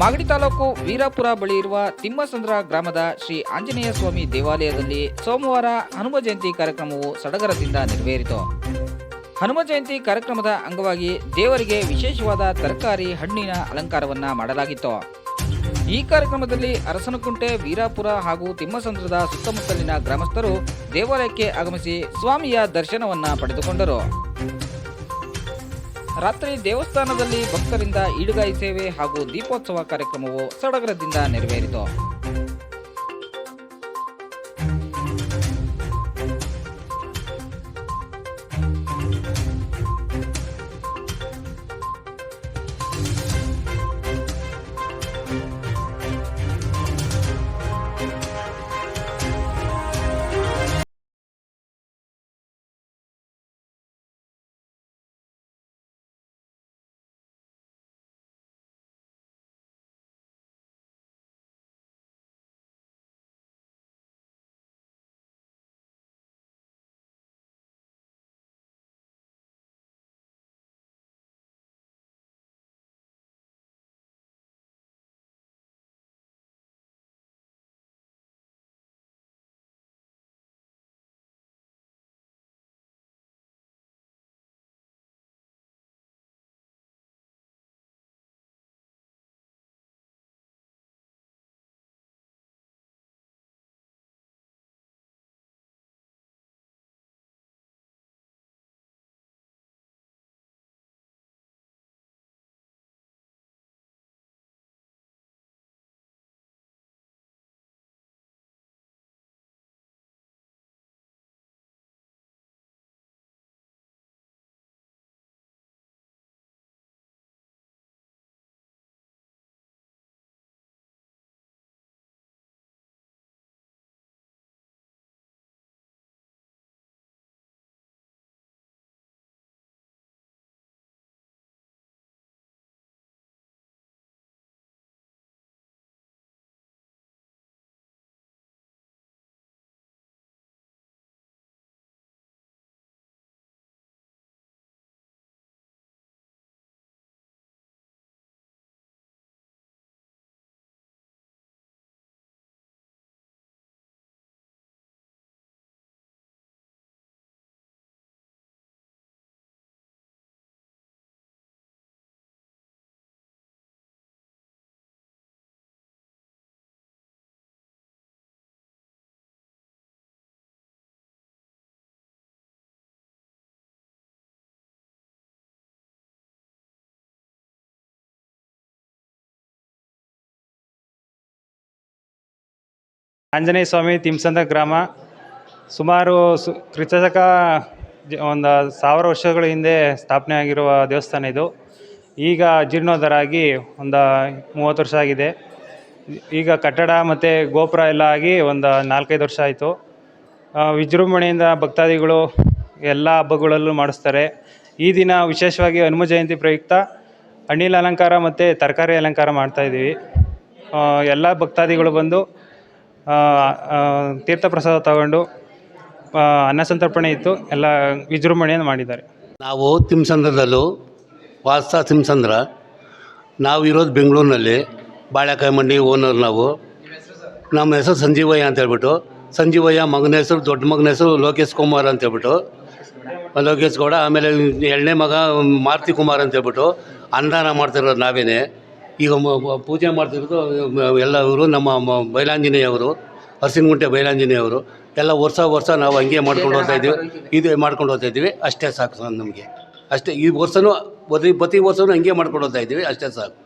ಮಾಗಡಿ ತಾಲೂಕು ವೀರಾಪುರ ಬಳಿ ಇರುವ ತಿಮ್ಮಸಂದ್ರ ಗ್ರಾಮದ ಶ್ರೀ ಆಂಜನೇಯ ಸ್ವಾಮಿ ದೇವಾಲಯದಲ್ಲಿ ಸೋಮವಾರ ಹನುಮ ಜಯಂತಿ ಕಾರ್ಯಕ್ರಮವು ಸಡಗರದಿಂದ ನೆರವೇರಿತು. ಹನುಮ ಜಯಂತಿ ಕಾರ್ಯಕ್ರಮದ ಅಂಗವಾಗಿ ದೇವರಿಗೆ ವಿಶೇಷವಾದ ತರಕಾರಿ ಹಣ್ಣಿನ ಅಲಂಕಾರವನ್ನ ಮಾಡಲಾಗಿತ್ತು. ಈ ಕಾರ್ಯಕ್ರಮದಲ್ಲಿ ಅರಸನಕುಂಟೆ, ವೀರಾಪುರ ಹಾಗೂ ತಿಮ್ಮಸಂದ್ರದ ಸುತ್ತಮುತ್ತಲಿನ ಗ್ರಾಮಸ್ಥರು ದೇವಾಲಯಕ್ಕೆ ಆಗಮಿಸಿ ಸ್ವಾಮಿಯ ದರ್ಶನವನ್ನ ಪಡೆದುಕೊಂಡರು. ರಾತ್ರಿ ದೇವಸ್ಥಾನದಲ್ಲಿ ಭಕ್ತರಿಂದ ಈಡುಗಾಯಿ ಸೇವೆ ಹಾಗೂ ದೀಪೋತ್ಸವ ಕಾರ್ಯಕ್ರಮವು ಸಡಗರದಿಂದ ನೆರವೇರಿತು. ಆಂಜನೇಯ ಸ್ವಾಮಿ ತಿಮ್ಮಸಂದ್ರ ಗ್ರಾಮ ಸುಮಾರು ಕ್ರಿಸ್ತಶಕ ಒಂದು 1000 ವರ್ಷಗಳ ಹಿಂದೆ ಸ್ಥಾಪನೆ ಆಗಿರುವ ದೇವಸ್ಥಾನ ಇದು. ಈಗ ಜೀರ್ಣೋದ್ಧಾರ ಆಗಿ ಒಂದು 30 ವರ್ಷ ಆಗಿದೆ. ಈಗ ಕಟ್ಟಡ ಮತ್ತು ಗೋಪುರ ಎಲ್ಲ ಆಗಿ ಒಂದು 4-5 ವರ್ಷ ಆಯಿತು. ವಿಜೃಂಭಣೆಯಿಂದ ಭಕ್ತಾದಿಗಳು ಎಲ್ಲ ಹಬ್ಬಗಳಲ್ಲೂ ಮಾಡಿಸ್ತಾರೆ. ಈ ದಿನ ವಿಶೇಷವಾಗಿ ಹನುಮ ಜಯಂತಿ ಪ್ರಯುಕ್ತ ಹಣ್ಣಿನ ಅಲಂಕಾರ ಮತ್ತು ತರಕಾರಿ ಅಲಂಕಾರ ಮಾಡ್ತಾಯಿದ್ದೀವಿ. ಎಲ್ಲ ಭಕ್ತಾದಿಗಳು ಬಂದು ತೀರ್ಥ ಪ್ರಸಾದ ತಗೊಂಡು ಅನ್ನ ಸಂತರ್ಪಣೆ ಇತ್ತು, ಎಲ್ಲ ವಿಜೃಂಭಣೆಯನ್ನು ಮಾಡಿದ್ದಾರೆ. ನಾವು ತಿಮ್ಮಸಂದ್ರದಲ್ಲೂ ವಾಸ ತಿಮ್ಮಸಂದ್ರ. ನಾವು ಇರೋದು ಬೆಂಗಳೂರಿನಲ್ಲಿ. ಬಾಳೆಕಾಯಿ ಮಂಡಿ ಓನರ್ ನಾವು. ನಮ್ಮ ಹೆಸರು ಸಂಜೀವಯ್ಯ ಅಂತ ಹೇಳ್ಬಿಟ್ಟು. ಸಂಜೀವಯ್ಯ ಮಗನ ಹೆಸರು, ದೊಡ್ಡ ಮಗನ ಹೆಸರು ಲೋಕೇಶ್ ಕುಮಾರ್ ಅಂತ ಹೇಳ್ಬಿಟ್ಟು, ಲೋಕೇಶ್ ಗೌಡ. ಆಮೇಲೆ 2ನೇ ಮಗ ಮಾರುತಿ ಕುಮಾರ್ ಅಂತ ಹೇಳ್ಬಿಟ್ಟು ಅನುದಾನ ಮಾಡ್ತಿರೋದು ನಾವೇನೇ. ಈಗ ಪೂಜೆ ಮಾಡ್ತಿರೋದು ಎಲ್ಲ ಇವರು ನಮ್ಮ ಬೈಲಾಂಜನೇಯವರು, ಅರಸಿನಗುಂಟೆ ಬೈಲಾಂಜನೇಯವರು. ಎಲ್ಲ ವರ್ಷ ನಾವು ಹಂಗೆ ಮಾಡ್ಕೊಂಡು ಹೋಗ್ತಾಯಿದ್ದೀವಿ. ಇದು ಮಾಡ್ಕೊಂಡು ಹೋಗ್ತಾಯಿದ್ದೀವಿ. ಅಷ್ಟೇ ಸಾಕು ಸರ್ ನಮಗೆ. ಅಷ್ಟೇ ಈ ವರ್ಷವೂ ಪ್ರತಿ ವರ್ಷವೂ ಹಂಗೆ ಮಾಡ್ಕೊಂಡು ಹೋಗ್ತಾಯಿದ್ದೀವಿ. ಅಷ್ಟೇ ಸಾಕು.